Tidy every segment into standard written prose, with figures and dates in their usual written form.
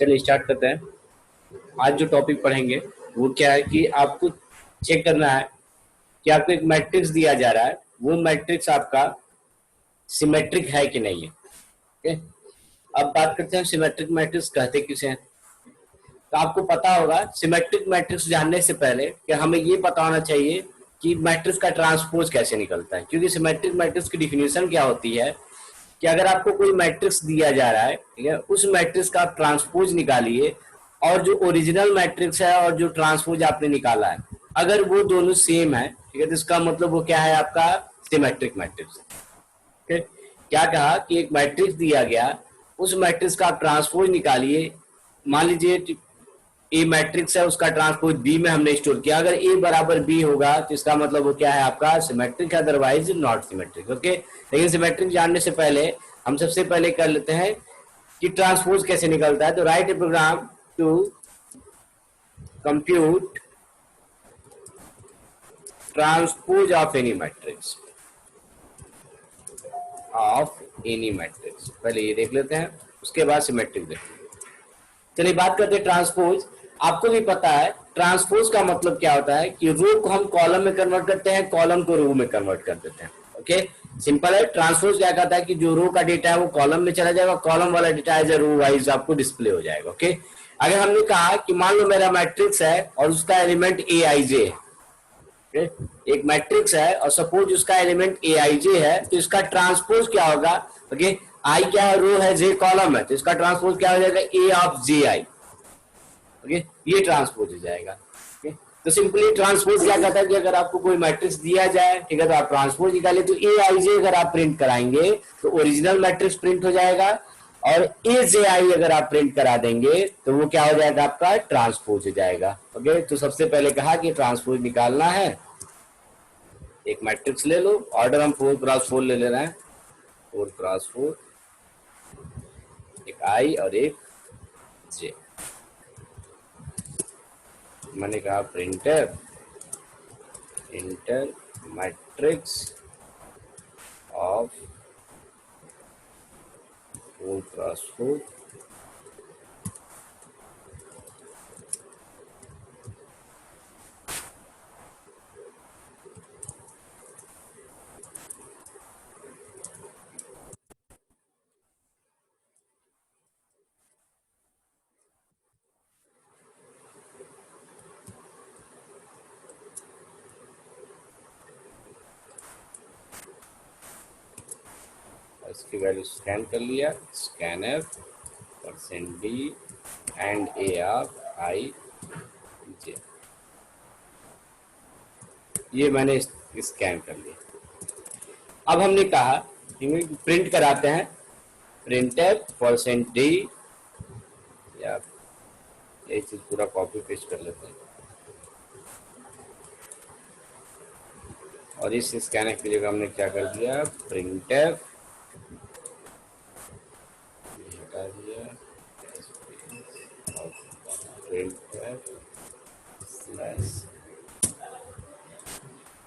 चलिए स्टार्ट करते हैं। आज जो टॉपिक पढ़ेंगे वो क्या है कि आपको चेक करना है कि आपको एक मैट्रिक्स दिया जा रहा है, वो मैट्रिक्स आपका सिमेट्रिक है कि नहीं है। ओके, अब बात करते हैं सिमेट्रिक मैट्रिक्स कहते किसे हैं। तो आपको पता होगा सिमेट्रिक मैट्रिक्स जानने से पहले कि हमें ये पता होना चाहिए कि मैट्रिक्स का ट्रांसपोज कैसे निकलता है, क्योंकि सिमेट्रिक मैट्रिक्स की डिफिनेशन क्या होती है कि अगर आपको कोई मैट्रिक्स दिया जा रहा है, ठीक है, उस मैट्रिक्स का आप ट्रांसपोज निकालिए और जो ओरिजिनल मैट्रिक्स है और जो ट्रांसपोज आपने निकाला है अगर वो दोनों सेम है, ठीक है, तो इसका मतलब वो क्या है, आपका सिमेट्रिक मैट्रिक्स। ठीक है, क्या कहा कि एक मैट्रिक्स दिया गया, उस मैट्रिक्स का आप ट्रांसपोज निकालिए। मान लीजिए ए मैट्रिक्स है, उसका ट्रांसपोज बी में हमने स्टोर किया, अगर ए बराबर बी होगा तो इसका मतलब वो क्या है, आपका symmetric, otherwise not symmetric. Okay, लेकिन सिमेट्रिक जानने से पहले हम सबसे पहले कर लेते हैं कि ट्रांसपोज कैसे निकलता है। तो write a program to compute transpose of any matrix, पहले ये देख लेते हैं, उसके बाद सिमेट्रिक देखते हैं। चलिए बात करते हैं ट्रांसपोज। आपको भी पता है ट्रांसपोज का मतलब क्या होता है कि रो को हम कॉलम में कन्वर्ट करते हैं, कॉलम को रो में कन्वर्ट कर देते हैं। ओके, सिंपल है। ट्रांसपोज क्या कहता है कि जो रो का डेटा है वो कॉलम में चला जाएगा, कॉलम वाला data as a row wise आपको डिस्प्ले हो जाएगा। ओके, अगर हमने कहा कि मान लो मेरा मैट्रिक्स है और उसका एलिमेंट ए आई जे है, एक मैट्रिक्स है और सपोज उसका एलिमेंट ए आई जे है, तो इसका ट्रांसपोज क्या होगा। ओके, आई क्या है, रो है, जे कॉलम है, तो इसका ट्रांसपोज क्या हो जाएगा, ए ऑफ जे आई। ओके, ये ट्रांसपोज हो जाएगा। ओके, तो सिंपली ट्रांसपोज क्या कहता है कि अगर आपको कोई मैट्रिक्स दिया जाए, ठीक है, तो आप ट्रांसपोज निकाले, तो ए आई जे अगर आप प्रिंट कराएंगे तो ओरिजिनल मैट्रिक्स प्रिंट हो जाएगा, और ए जे आई अगर आप प्रिंट करा देंगे तो वो क्या हो जाएगा, आपका ट्रांसपोज हो जाएगा। ओके, तो सबसे पहले कहा कि ट्रांसपोज निकालना है। एक मैट्रिक्स ले लो, ऑर्डर हम 4x4 ले लेना है, 4x4, एक आई और एक जे। मैंने कहा printer inter matrix of 4x4 इसकी वैल्यू स्कैन कर लिया, scanf %d and A of I J, ये मैंने स्कैन कर लिया। अब हमने कहा प्रिंट कराते हैं, प्रिंटफ %d, या ये चीज पूरा कॉपी पेस्ट कर लेते हैं, और इस स्कैनफ की जगह हमने क्या कर दिया, प्रिंटफ हटा दिया,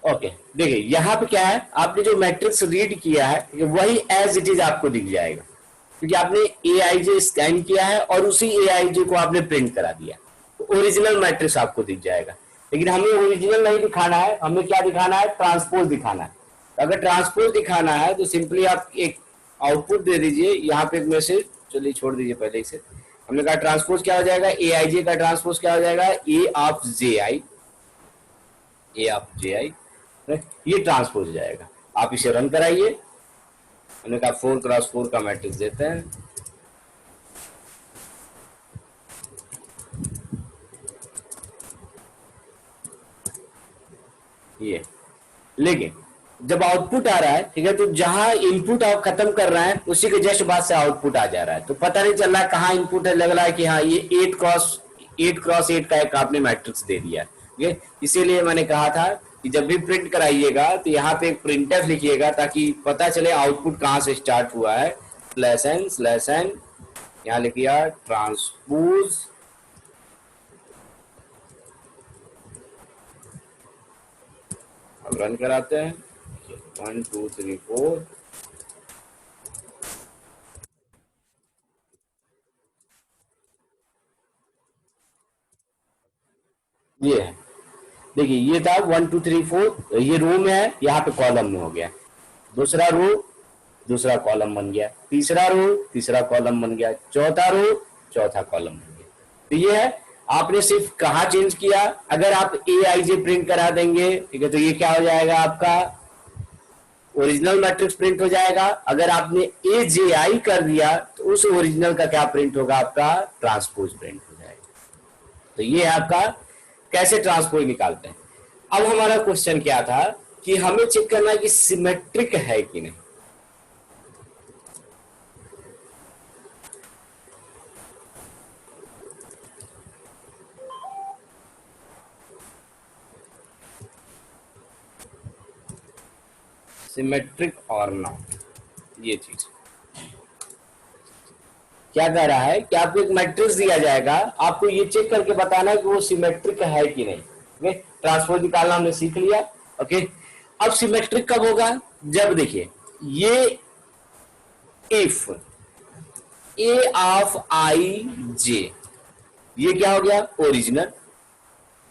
ओके। देखिए यहाँ पे क्या है, आपने जो मैट्रिक्स रीड किया है वही एज इट इज आपको दिख जाएगा, क्योंकि आपने ए आई जे स्कैन किया है और उसी ए आई जे को आपने प्रिंट करा दिया, तो ओरिजिनल मैट्रिक्स आपको दिख जाएगा। लेकिन हमें ओरिजिनल नहीं दिखाना है, हमें क्या दिखाना है, ट्रांसपोज दिखाना है। अगर ट्रांसपोज दिखाना है तो सिंपली आप एक आउटपुट दे दीजिए, यहाँ पे एक मैसेज, चलिए छोड़ दीजिए पहले इसे। हमने कहा ट्रांसपोज क्या हो जाएगा, ए आई जे का ट्रांसपोज क्या हो जाएगा, ए of J I, A of जे आई, ये ट्रांसपोज हो जाएगा। आप इसे रन कराइए। हमने कहा 4x4 का मैट्रिक्स देते हैं, ये। लेकिन जब आउटपुट आ रहा है, ठीक है, तो जहां इनपुट आप खत्म कर रहे हैं उसी के जस्ट बाद से आउटपुट आ जा रहा है, तो पता नहीं चल रहा है कहाँ इनपुट है, लग रहा है कि हाँ ये 8x8 का एक आपने मैट्रिक्स दे दिया। ठीक है, इसीलिए मैंने कहा था कि जब भी प्रिंट कराइएगा तो यहाँ पे एक प्रिंटफ लिखिएगा ताकि पता चले आउटपुट कहाँ से स्टार्ट हुआ है। /n यहाँ लिखिए ट्रांसपोज, अब रन कराते हैं, 1 2 3 4, ये है, देखिए ये था 1 2 3 4, ये रो में है, यहाँ पे कॉलम में हो गया, दूसरा रो दूसरा कॉलम बन गया, तीसरा रो तीसरा कॉलम बन गया, चौथा रो चौथा कॉलम बन गया। तो ये है, आपने सिर्फ कहाँ चेंज किया, अगर आप ए आई जे प्रिंट करा देंगे, ठीक है, तो ये क्या हो जाएगा, आपका ओरिजिनल मैट्रिक्स प्रिंट हो जाएगा। अगर आपने ए जे आई कर दिया तो उस ओरिजिनल का क्या प्रिंट होगा, आपका ट्रांसपोज प्रिंट हो जाएगा। तो ये है आपका कैसे ट्रांसपोज निकालते हैं। अब हमारा क्वेश्चन क्या था कि हमें चेक करना है कि सिमेट्रिक है कि नहीं। सिमेट्रिक और नॉट, ये चीज क्या कह रहा है कि आपको एक मैट्रिक्स दिया जाएगा, आपको ये चेक करके बताना है कि वो सिमेट्रिक है कि नहीं। ओके, ट्रांसपोज निकालना हमने सीख लिया। ओके, अब सिमेट्रिक कब होगा, जब देखिए ये if A of I J, ये क्या हो गया, ओरिजिनल,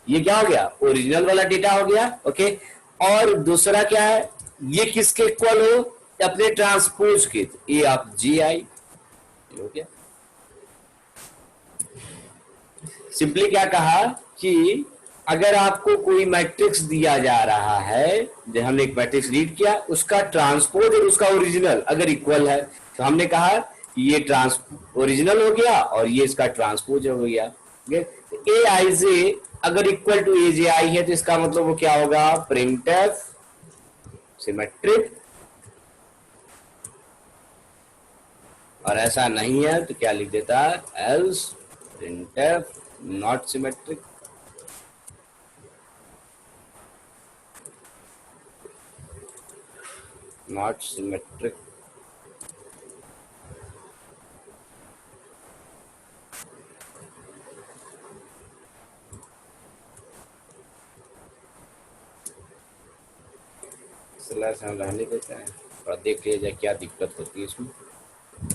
ये क्या हो गया, ओरिजिनल वाला डेटा हो गया। ओके, और दूसरा क्या है, ये किसके इक्वल हो, अपने ट्रांसपोज के, ए ऑफ जी आई हो गया। सिंपली क्या कहा कि अगर आपको कोई मैट्रिक्स दिया जा रहा है, जो हमने एक मैट्रिक्स रीड किया, उसका ट्रांसपोज और उसका ओरिजिनल अगर इक्वल है, तो हमने कहा कि ये ओरिजिनल हो गया और ये इसका ट्रांसपोज हो गया। ए आई जे अगर इक्वल टू ए जे आई है, तो इसका मतलब वो क्या होगा, प्रिंटफ सिमेट्रिक, और ऐसा नहीं है तो क्या लिख देता, else printf not symmetric. Not symmetric, रहने देता है और देख लिया जाए क्या दिक्कत होती है इसमें।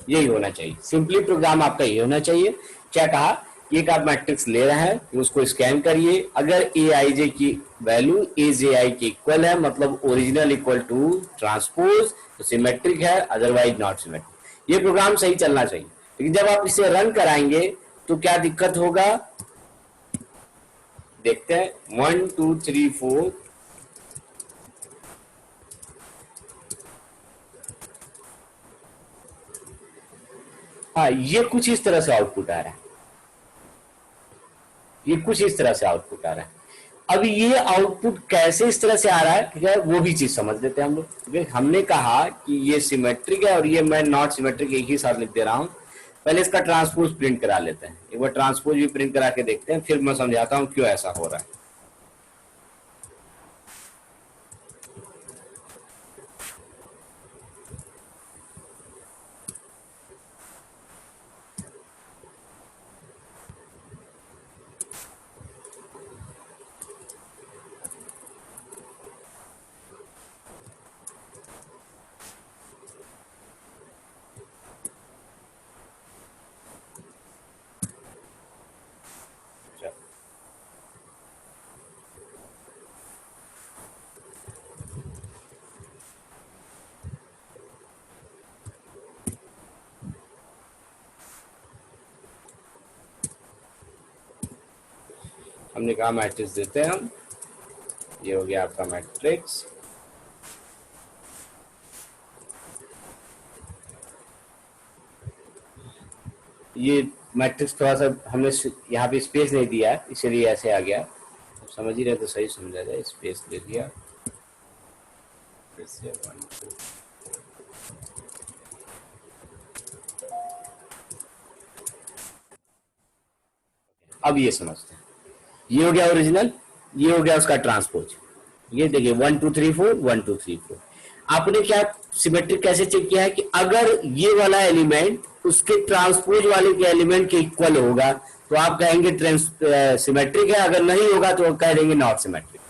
यही होना चाहिए, सिंपली प्रोग्राम आपका ये होना चाहिए। क्या कहा, एक आप मैट्रिक्स ले रहे हैं, उसको स्कैन करिए, अगर ए आई जे की वैल्यू ए जे आई के इक्वल है, मतलब ओरिजिनल इक्वल टू ट्रांसपोज, तो सिमेट्रिक है, अदरवाइज नॉट सिमेट्रिक। ये प्रोग्राम सही चलना चाहिए। लेकिन जब आप इसे रन कराएंगे तो क्या दिक्कत होगा, देखते हैं। 1 2 3 4, हाँ, ये कुछ इस तरह से आउटपुट आ रहा है, ये कुछ इस तरह से आउटपुट आ रहा है। अब ये आउटपुट कैसे इस तरह से आ रहा है, ठीक है, वो भी चीज समझ लेते हैं हम लोग। हमने कहा कि ये सिमेट्रिक है और ये मैं नॉट सिमेट्रिक एक ही साथ लिख दे रहा हूं। पहले इसका ट्रांसपोज प्रिंट करा लेते हैं, एक बार ट्रांसपोज भी प्रिंट करा के देखते हैं, फिर मैं समझाता हूं क्यों ऐसा हो रहा है। हमने कहा मैट्रिक्स देते हैं हम, ये हो गया आपका मैट्रिक्स। ये मैट्रिक्स थोड़ा सा हमने यहाँ पे स्पेस नहीं दिया है, इसलिए ऐसे आ गया। समझ ही रहे तो सही समझा जाए, स्पेस दे दिया। अब ये समझते हैं, ये हो गया ओरिजिनल, ये हो गया उसका ट्रांसपोज। ये देखिए 1 2 3 4 1 2 3 4। आपने क्या सिमेट्रिक कैसे चेक किया है कि अगर ये वाला एलिमेंट उसके ट्रांसपोज वाले के एलिमेंट के इक्वल होगा तो आप कहेंगे सिमेट्रिक है, अगर नहीं होगा तो कह देंगे नॉट सिमेट्रिक।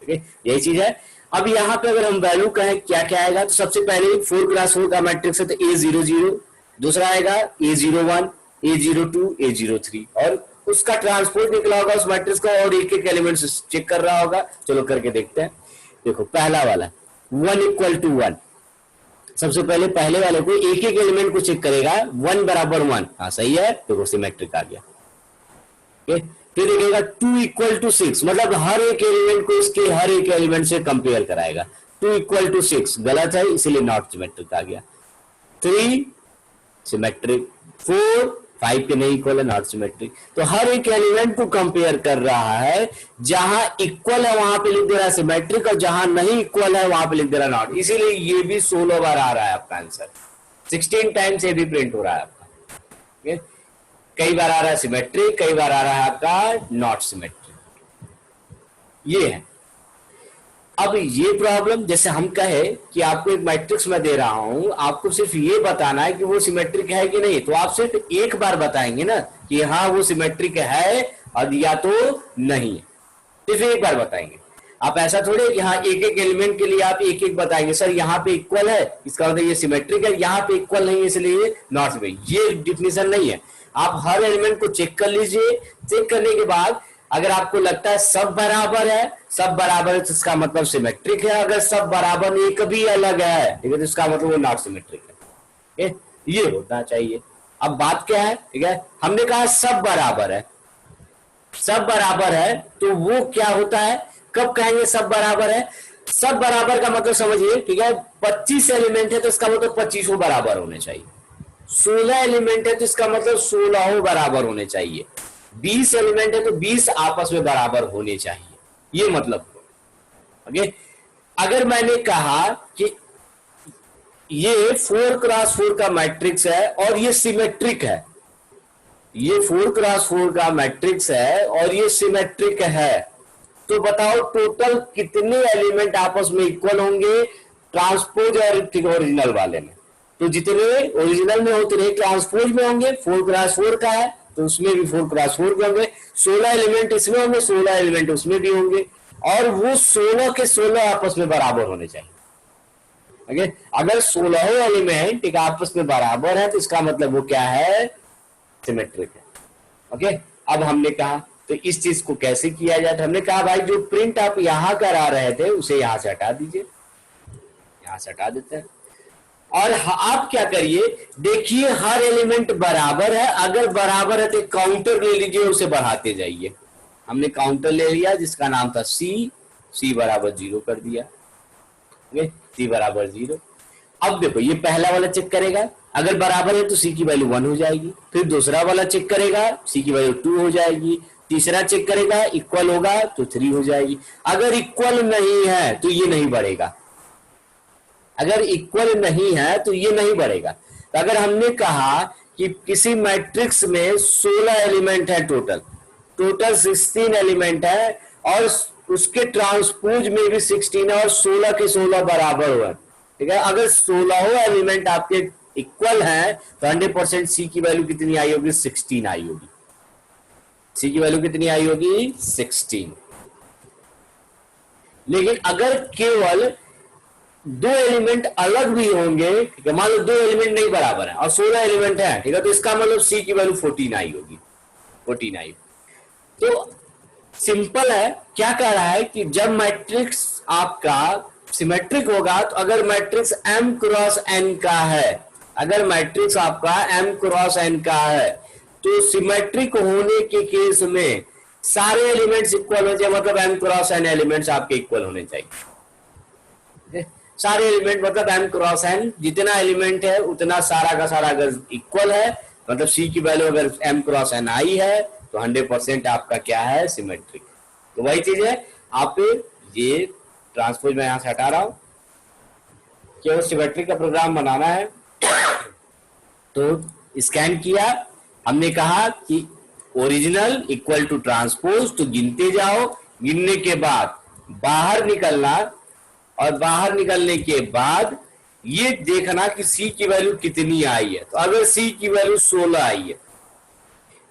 ठीक है, यही चीज है। अब यहाँ पे अगर हम वैल्यू कहें क्या क्या आएगा, तो सबसे पहले 4x4 का मैट्रिक्स है तो A00, दूसरा आएगा A01, A02, A03 और उसका ट्रांसपोज निकला होगा उस मैट्रिक्स का और एक एक एलिमेंट चेक कर रहा होगा। चलो करके देखते हैं। देखो पहला वाला 1 इक्वल टू 1, सबसे पहले पहले वाले को एक एक एलिमेंट को चेक करेगा, 1 बराबर 1, हाँ सही है, देखो सिमेट्रिक आ गया। फिर देखेगा 2 इक्वल टू 6, मतलब हर एक एलिमेंट को इसके हर एक एलिमेंट से कंपेयर कराएगा। 2 इक्वल टू 6 गलत है, इसलिए नॉट सिमेट्रिक आ गया। 3 सिमेट्रिक, 4 5 के नहीं इक्वल है, नॉट सिमेट्रिक। तो हर एक एलिमेंट को कंपेयर कर रहा है, जहां इक्वल है वहां पे लिख दे रहा है सिमेट्रिक, और जहां नहीं इक्वल है वहां पे लिख दे रहा है नॉट। इसीलिए ये भी 16 बार आ रहा है आपका आंसर, 16 टाइम्स ये भी प्रिंट हो रहा है आपका। कई बार आ रहा है सिमेट्रिक, कई बार आ रहा है आपका नॉट सिमेट्रिक, ये है। अब ये प्रॉब्लम, जैसे हम कहे कि आपको एक मैट्रिक्स में दे रहा हूं, आपको सिर्फ ये बताना है कि वो सिमेट्रिक है कि नहीं, तो आप सिर्फ एक बार बताएंगे ना कि हाँ वो सिमेट्रिक है और या तो नहीं है, सिर्फ एक बार बताएंगे। आप ऐसा थोड़े कि हाँ एक एक एलिमेंट के लिए आप एक एक बताएंगे, सर यहाँ पे इक्वल है इसका मतलब ये सिमेट्रिक है, यहाँ पे इक्वल नहीं है इसलिए नॉट सिमेट्रिक, ये डिफिनेशन नहीं है। आप हर एलिमेंट को चेक कर लीजिए, चेक करने के बाद अगर आपको लगता है सब बराबर है, सब बराबर है तो इसका मतलब सिमेट्रिक है, अगर सब बराबर नहीं कभी अलग है, ठीक है, तो इसका मतलब वो नॉट सिमेट्रिक है। ये होना चाहिए। अब बात क्या है, ठीक है, हमने कहा सब बराबर है, सब बराबर है तो वो क्या होता है, कब कहेंगे सब बराबर है? सब बराबर का मतलब समझिए, ठीक है, 25 एलिमेंट है तो इसका मतलब 25 बराबर होने चाहिए। 16 एलिमेंट है तो इसका मतलब 16 बराबर होने चाहिए। 20 एलिमेंट है तो 20 आपस में बराबर होने चाहिए, ये मतलब। ओके, अगर मैंने कहा कि ये 4x4 का मैट्रिक्स है और ये सिमेट्रिक है, ये 4x4 का मैट्रिक्स है और ये सिमेट्रिक है, तो बताओ टोटल कितने एलिमेंट आपस में इक्वल होंगे ट्रांसपोज और ओरिजिनल वाले में? तो जितने ओरिजिनल में होते रहे ट्रांसपोज में होंगे। 4x4 का है तो उसमें भी 4x4 के होंगे, 16 एलिमेंट इसमें होंगे, 16 एलिमेंट उसमें भी होंगे, और वो 16 के 16 आपस में बराबर होने चाहिए। ओके, अगर 16 एलिमेंट एक आपस में बराबर है तो इसका मतलब वो क्या है, सिमेट्रिक है। ओके, अब हमने कहा तो इस चीज को कैसे किया जाए, तो हमने कहा भाई जो प्रिंट आप यहां करा रहे थे उसे यहां से हटा दीजिए, यहां से हटा देते हैं, और आप क्या करिए, देखिए हर एलिमेंट बराबर है, अगर बराबर है तो काउंटर ले लीजिए, उसे बढ़ाते जाइए। हमने काउंटर ले लिया जिसका नाम था सी बराबर 0 कर दिया, सी बराबर 0। अब देखो ये पहला वाला चेक करेगा, अगर बराबर है तो सी की वैल्यू 1 हो जाएगी, फिर दूसरा वाला चेक करेगा सी की वैल्यू 2 हो जाएगी, तीसरा चेक करेगा इक्वल होगा तो 3 हो जाएगी। अगर इक्वल नहीं है तो ये नहीं बढ़ेगा, अगर इक्वल नहीं है तो ये नहीं बढ़ेगा। तो अगर हमने कहा कि किसी मैट्रिक्स में 16 एलिमेंट है, टोटल 16 एलिमेंट है, और उसके ट्रांसपोज में भी 16 है और 16 के 16 बराबर हुआ, ठीक है, अगर 16 एलिमेंट आपके इक्वल है तो 100% सी की वैल्यू कितनी आई होगी, 16 आई होगी। सी की वैल्यू कितनी आई होगी, 16। लेकिन अगर केवल 2 एलिमेंट अलग भी होंगे, ठीक है, मान लो 2 एलिमेंट नहीं बराबर है और 16 एलिमेंट है, ठीक है, तो इसका मतलब सी की वैल्यू 14 आई होगी, 14 आई। तो सिंपल है, क्या कह रहा है कि जब मैट्रिक्स आपका सिमेट्रिक होगा, तो अगर मैट्रिक्स m क्रॉस n का है, अगर मैट्रिक्स आपका m क्रॉस n का है, तो सिमेट्रिक होने के केस में सारे एलिमेंट्स इक्वल हो जाए, मतलब m क्रॉस n एलिमेंट्स आपके इक्वल होने चाहिए। सारे एलिमेंट मतलब m क्रॉस n, जितना एलिमेंट है उतना सारा का सारा अगर इक्वल है, मतलब c की वैल्यू अगर m क्रॉस n आई है तो 100% आपका क्या है, सिमेट्रिक। तो वही चीज है, आप ये ट्रांसपोज में यहां से हटा रहा हूं, केवल सिमेट्रिक का प्रोग्राम बनाना है। तो स्कैन किया, हमने कहा कि ओरिजिनल इक्वल टू ट्रांसपोज, तो गिनते जाओ, गिनने के बाद बाहर निकलना, और बाहर निकलने के बाद ये देखना कि सी की वैल्यू कितनी आई है। तो अगर सी की वैल्यू 16 आई है,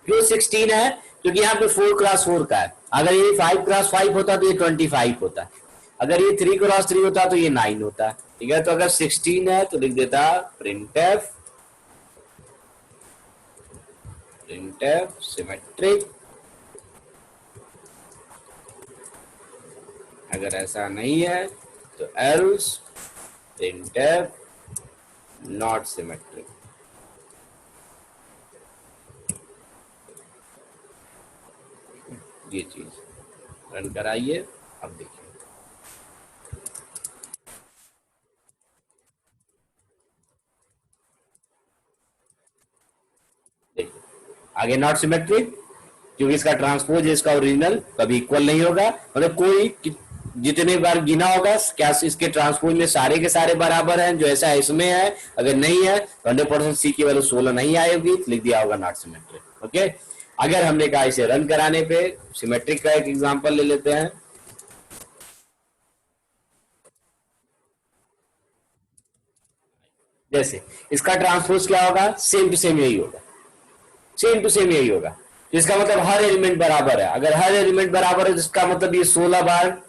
क्यों 16 है, क्योंकि यहाँ पे 4x4 का है, अगर ये 5x5 होता तो ये 25 होता, अगर ये 3x3 होता तो ये 9 होता, ठीक है। तो अगर 16 है तो लिख देता प्रिंटफ सिमेट्रिक, अगर ऐसा नहीं है तो एल्स printf नॉट सिमेट्रिक। ये चीज रन कराइए, अब देखिए आगे नॉट सिमेट्रिक, क्योंकि इसका ट्रांसपोज इसका ओरिजिनल कभी इक्वल नहीं होगा। मतलब कोई जितने बार गिना होगा क्या इसके ट्रांसपोज में सारे के सारे बराबर हैं, जो ऐसा इसमें है। अगर नहीं है तो 100% सी की वैल्यू 16 नहीं आएगी, लिख दिया होगा नॉट सिमेट्रिक। ओके, अगर हमने कहा इसे रन कराने पे सिमेट्रिक का एक एग्जांपल ले लेते हैं। जैसे इसका ट्रांसपोज क्या होगा, सेम टू सेम यही होगा, सेम टू सेम यही होगा। इसका मतलब हर एलिमेंट बराबर है। अगर हर एलिमेंट बराबर है तो इसका मतलब ये 16 बार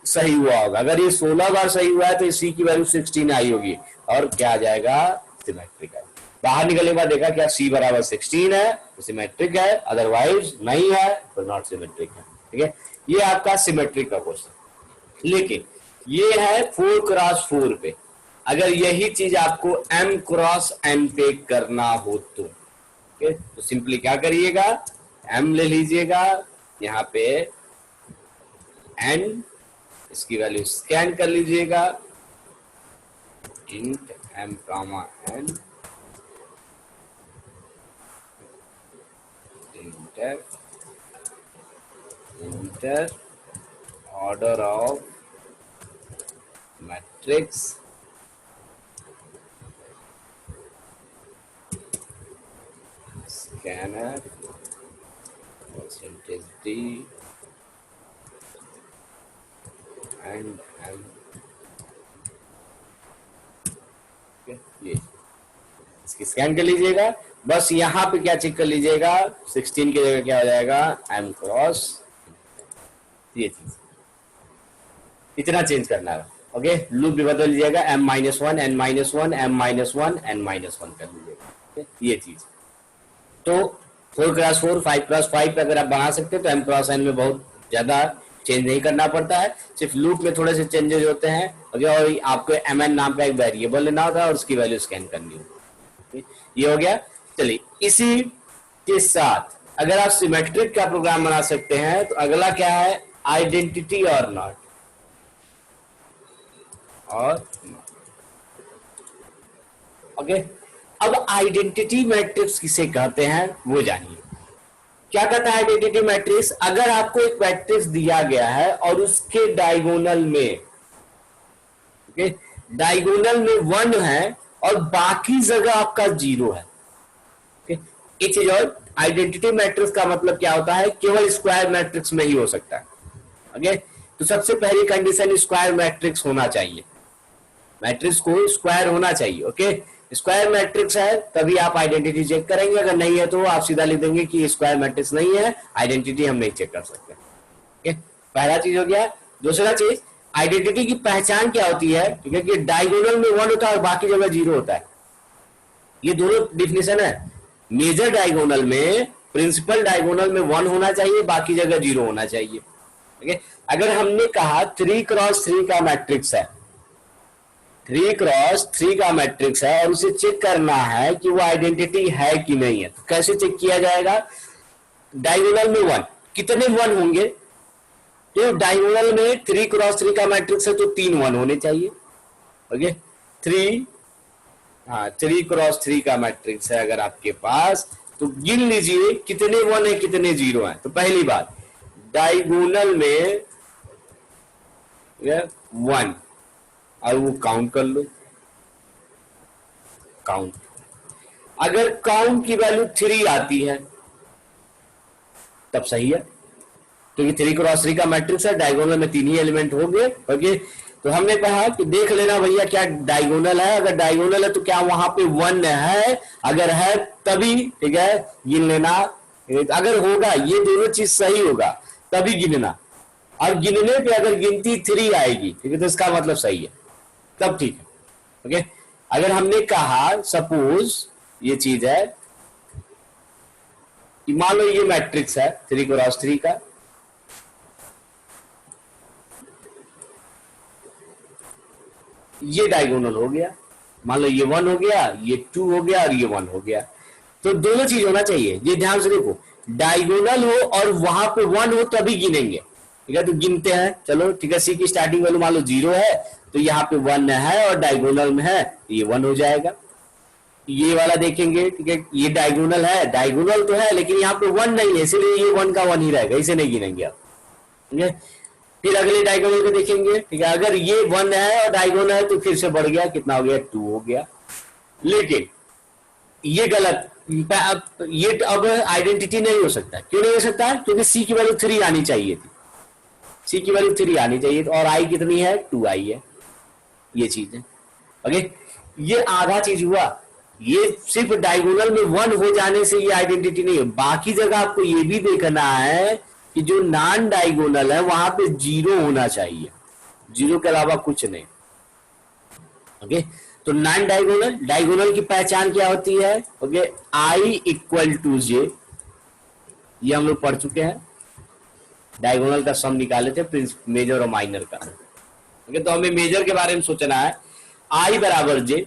सही हुआ होगा। अगर ये 16 बार सही हुआ है तो सी की वैल्यू 16 आई होगी, और क्या आ जाएगा, सिमेट्रिक है। बाहर निकलने के बाद देखा क्या सी बराबर 16 है तो सिमेट्रिक है, अदरवाइज नहीं है तो नॉट सिमेट्रिक है। ठीक है, ये आपका सिमेट्रिक का क्वेश्चन। लेकिन ये है 4x4 पे। अगर यही चीज आपको m×n पे करना हो तो सिंपली क्या करिएगा, m ले लीजिएगा, यहाँ पे n इसकी वैल्यू स्कैन कर लीजिएगा, int m comma n enter order of matrix scanner percentage d and m। ये इसकी स्कैन कर लीजिएगा। बस यहाँ पे क्या चेक कर लीजिएगा, 16 की जगह क्या हो जाएगा, m×, ये चीज इतना चेंज करना है। ओके, लूप भी बदल लीजिएगा, m-1 n-1 m-1 n-1 कर लीजिएगा। ये चीज तो 4x4 5x5 अगर आप बना सकते हैं तो m×n में बहुत ज्यादा चेंज नहीं करना पड़ता है, सिर्फ लूप में थोड़े से चेंजेस होते हैं। और आपको mn नाम का एक वेरिएबल लेना होता है और उसकी वैल्यू स्कैन करनी होगी। ये हो गया। चलिए, इसी के साथ अगर आप सिमेट्रिक का प्रोग्राम बना सकते हैं तो अगला क्या है, आइडेंटिटी और नॉट। और ओके, अब आइडेंटिटी मैट्रिक्स किसे कहते हैं वो जानिए। क्या कहता है आइडेंटिटी मैट्रिक्स, अगर आपको एक मैट्रिक्स दिया गया है और उसके डायगोनल में, ओके, डायगोनल में 1 है और बाकी जगह आपका 0 है। एक चीज और, आइडेंटिटी मैट्रिक्स का मतलब क्या होता है, केवल स्क्वायर मैट्रिक्स में ही हो सकता है। ओके, तो सबसे पहली कंडीशन स्क्वायर मैट्रिक्स होना चाहिए, मैट्रिक्स को स्क्वायर होना चाहिए। ओके, स्क्वायर मैट्रिक्स है तभी आप आइडेंटिटी चेक करेंगे, अगर नहीं है तो आप सीधा लिख देंगे कि स्क्वायर मैट्रिक्स नहीं है, आइडेंटिटी हम नहीं चेक कर सकते। ओके, पहला चीज हो गया। दूसरा चीज, आइडेंटिटी की पहचान क्या होती है, ठीक है, कि डायगोनल में 1 होता है और बाकी जगह 0 होता है। ये दोनों डिफिनेशन है। मेजर डायगोनल में, प्रिंसिपल डायगोनल में 1 होना चाहिए, बाकी जगह 0 होना चाहिए। ओके, अगर हमने कहा 3x3 का मैट्रिक्स है, 3x3 का मैट्रिक्स है और उसे चेक करना है कि वो आइडेंटिटी है कि नहीं है, तो कैसे चेक किया जाएगा, डायगोनल में 1, कितने 1 होंगे, तो डायगोनल में 3x3 का मैट्रिक्स है तो 3 1 होने चाहिए। ओके, 3x3 का मैट्रिक्स है अगर आपके पास, तो गिन लीजिए कितने 1 है कितने 0 है। तो पहली बात, डायगोनल में 1 और वो काउंट कर लो, काउंट, अगर काउंट की वैल्यू 3 आती है तब सही है, क्योंकि 3x3 का मैट्रिक्स है, डायगोनल में 3 ही एलिमेंट होंगे। ओके, तो हमने कहा कि देख लेना भैया क्या डायगोनल है, अगर डायगोनल है तो क्या वहां पे 1 है, अगर है तभी, ठीक है, गिन लेना। अगर होगा, ये दोनों चीज सही होगा तभी गिनना, और गिनने पे अगर गिनती 3 आएगी, ठीक है, तो इसका मतलब सही है, तब ठीक है। ओके, अगर हमने कहा सपोज ये चीज है कि मान लो ये मैट्रिक्स है 3x3 का, ये डायगोनल हो गया, मान लो ये 1 हो गया, ये 2 हो गया और ये 1 हो गया। तो दोनों चीज होना चाहिए, ये ध्यान से देखो, डायगोनल हो और वहां पे 1 हो तभी गिनेंगे, ठीक है। तो गिनते हैं, चलो ठीक है। सी की स्टार्टिंग वैल्यू मान लो 0 है, तो यहाँ पे 1 है और डायगोनल में है, तो ये 1 हो जाएगा। ये वाला देखेंगे, ठीक है, ये डायगोनल है, डायगोनल तो है लेकिन यहाँ पे 1 नहीं है, इसलिए ये 1 का 1 ही रहेगा, इसे नहीं गिनेंगे आप, ठीक है। फिर अगले डायगोनल को देखेंगे, ठीक है, अगर ये 1 है और डायगोनल है तो फिर से बढ़ गया, कितना हो गया, 2 हो गया। लेकिन ये गलत, ये अब आइडेंटिटी नहीं हो सकता। क्यों नहीं हो सकता? क्योंकि सी की वैल्यू 3 आनी चाहिए थी, सी की वैल्यू 3 आनी चाहिए, और आई कितनी है, 2 आई है, ये चीज है। ओके, ये आधा चीज हुआ। ये सिर्फ डायगोनल में 1 हो जाने से ये आइडेंटिटी नहीं है, बाकी जगह आपको ये भी देखना है कि जो नॉन डायगोनल है वहां पे 0 होना चाहिए, 0 के अलावा कुछ नहीं। ओके, तो नॉन डायगोनल, डायगोनल की पहचान क्या होती है? Okay, I equal to J, ये हम लोग पढ़ चुके हैं। डायगोनल का सम निकाले थे प्रिंस मेजर और माइनर का। ओके, तो हमें मेजर के बारे में सोचना है, आई बराबर जे,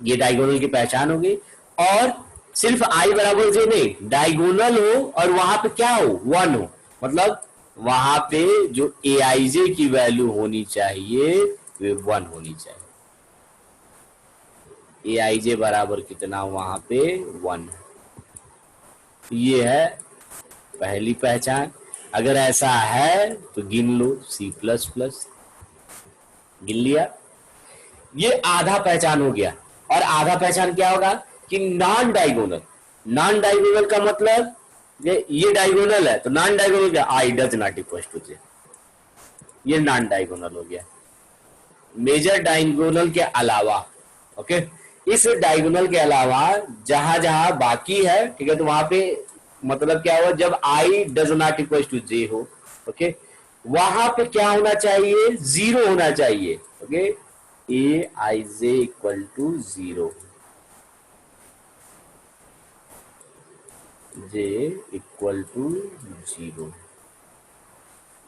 ये डायगोनल की पहचान होगी। और सिर्फ आई बराबर जे नहीं, डायगोनल हो और वहां पे क्या हो, 1 हो, मतलब वहां पे जो ए आई जे की वैल्यू होनी चाहिए वे 1 होनी चाहिए। ए आई जे बराबर कितना, वहां पे 1। ये है पहली पहचान। अगर ऐसा है तो गिन लो, सी प्लस प्लस, गिन लिया। ये आधा पहचान हो गया। और आधा पहचान क्या होगा कि नॉन डायगोनल, नॉन डायगोनल का मतलब ये डायगोनल है तो नॉन डायगोनल क्या, I does not equal to J, ये नॉन डायगोनल हो गया। मेजर डायगोनल के अलावा, ओके, इस डायगोनल के अलावा जहां जहां बाकी है, ठीक है, तो वहां पे मतलब क्या हुआ, जब I does not equal to J हो, ओके, वहां पे क्या होना चाहिए, 0 होना चाहिए। Okay, A I J equal to 0, J equal to 0,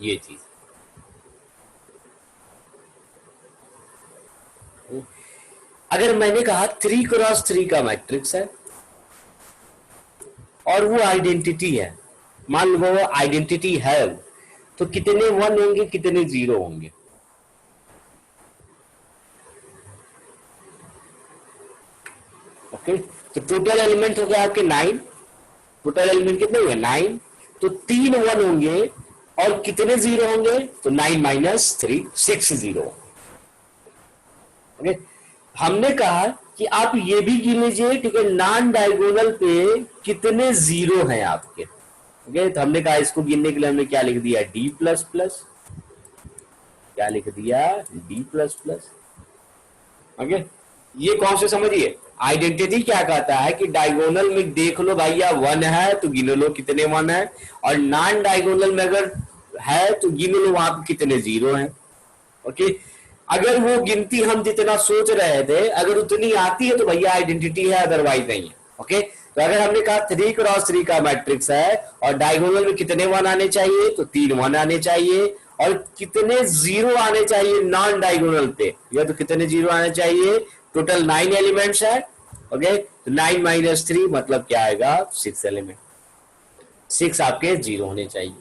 ये चीज। अगर मैंने कहा 3x3 का मैट्रिक्स है और वो आइडेंटिटी है, मान लो वो आइडेंटिटी है, तो कितने 1 होंगे, कितने 0 होंगे? ओके, तो टोटल एलिमेंट हो गया आपके 9, टोटल एलिमेंट कितने हुए, 9, तो 3 1 होंगे और कितने 0 होंगे, तो 9 माइनस 3, 6 0। ओके, हमने कहा कि आप ये भी गिन लीजिए, ठीक है, नॉन डायगोनल पे कितने 0 हैं आपके। ओके, तो हमने कहा इसको गिनने के लिए हमने क्या लिख दिया, डी प्लस प्लस, क्या लिख दिया, डी प्लस प्लस। ओके, ये कौन से समझिए, आइडेंटिटी क्या कहता है कि डायगोनल में देख लो भैया 1 है तो गिन लो कितने 1 है, और नॉन डायगोनल में अगर है तो गिन लो वहां पे कितने 0 हैं। ओके, अगर वो गिनती हम जितना सोच रहे थे अगर उतनी आती है तो भैया आइडेंटिटी है, अदरवाइज नहीं है। ओके, तो अगर हमने कहा 3x3 का मैट्रिक्स है और डायगोनल में कितने 1 आने चाहिए, तो 3 1 आने चाहिए, और कितने 0 आने चाहिए नॉन डायगोनल पे, या तो कितने 0 आने चाहिए, टोटल 9 एलिमेंट्स है। ओके, तो 9 माइनस 3 मतलब क्या आएगा, 6 एलिमेंट, 6 आपके 0 होने चाहिए।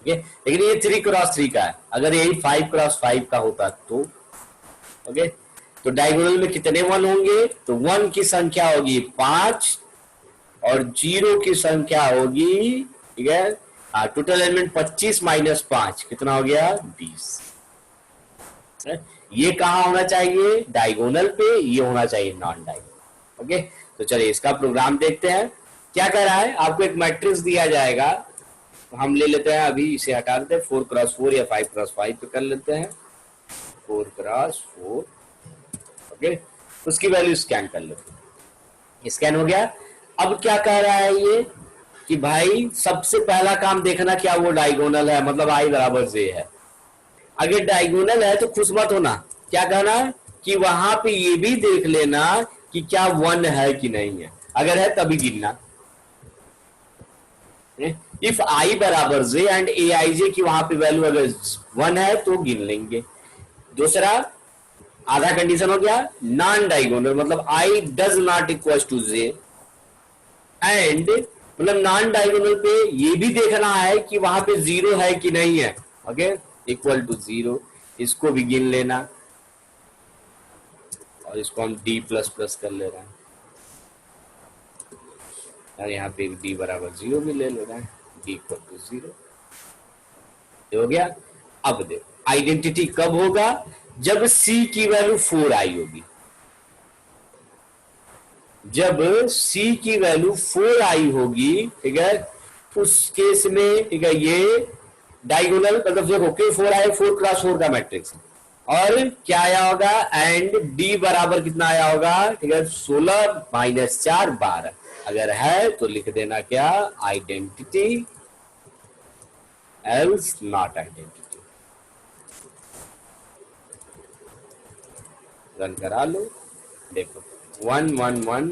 ओके, लेकिन ये 3x3 का है, अगर यही 5x5 का होता तो, ओके, तो डायगोनल में कितने 1 होंगे, तो 1 की संख्या होगी 5 और 0 की संख्या होगी, ठीक है, टोटल एलिमेंट 25 माइनस 5 कितना हो गया, 20। ये कहां होना चाहिए, डायगोनल पे, ये होना चाहिए नॉन डायगोनल। ओके, तो चलिए इसका प्रोग्राम देखते हैं क्या कर रहा है। आपको एक मैट्रिक्स दिया जाएगा, हम ले लेते हैं, अभी इसे हटा देते हैं, 4x4 या 5x5 पे कर लेते हैं, 4x4। ओके, उसकी वैल्यू स्कैन कर लेते हैं, स्कैन हो गया। अब क्या कह रहा है ये कि भाई सबसे पहला काम देखना क्या वो डायगोनल है, मतलब आई बराबर जे है। अगर डायगोनल है तो खुश मत होना, क्या कहना कि वहां पे ये भी देख लेना कि क्या 1 है कि नहीं है, अगर है तभी गिनना। इफ आई बराबर जे एंड ए आई जे की वहां पे वैल्यू अगर 1 है तो गिन लेंगे। दूसरा, आधा कंडीशन हो गया नॉन डायगोनल, मतलब I does not equal to J, and मतलब नॉन डायगोनल पे ये भी देखना है कि वहां पे जीरो है कि नहीं है। ओके, इक्वल टू जीरो, इसको भी गिन लेना और इसको हम डी प्लस प्लस कर ले रहे हैं, और यहाँ पे डी बराबर जीरो भी ले रहे हैं, डी इक्वल टू जीरो हो गया। अब देखो आइडेंटिटी कब होगा, जब सी की वैल्यू 4 आई होगी, जब सी की वैल्यू 4 आई होगी, ठीक है, उस केस में, ठीक है, ये डायगोनल मतलब जब ओके 4 आए, 4 क्रॉस 4 का मैट्रिक्स, और क्या आया होगा, एंड डी बराबर कितना आया होगा, ठीक है, 16 माइनस 4 12, अगर है तो लिख देना क्या, identity, else not identity. Run करा लो, देखो 1 1 1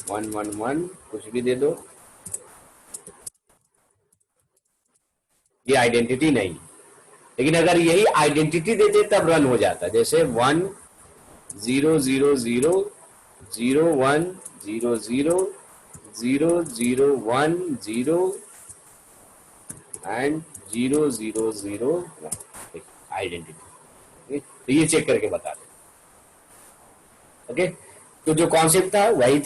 1 1 1 कुछ भी दे दो, ये आइडेंटिटी नहीं। लेकिन अगर यही आइडेंटिटी देते तब रन हो जाता, जैसे 1 0 0 0 0 1 0 0 0 0 1 0 एंड 0 0 0 1, आइडेंटिटी। तो ये चेक करके बता दो। ओके, तो जो कॉन्सेप्ट था वही था।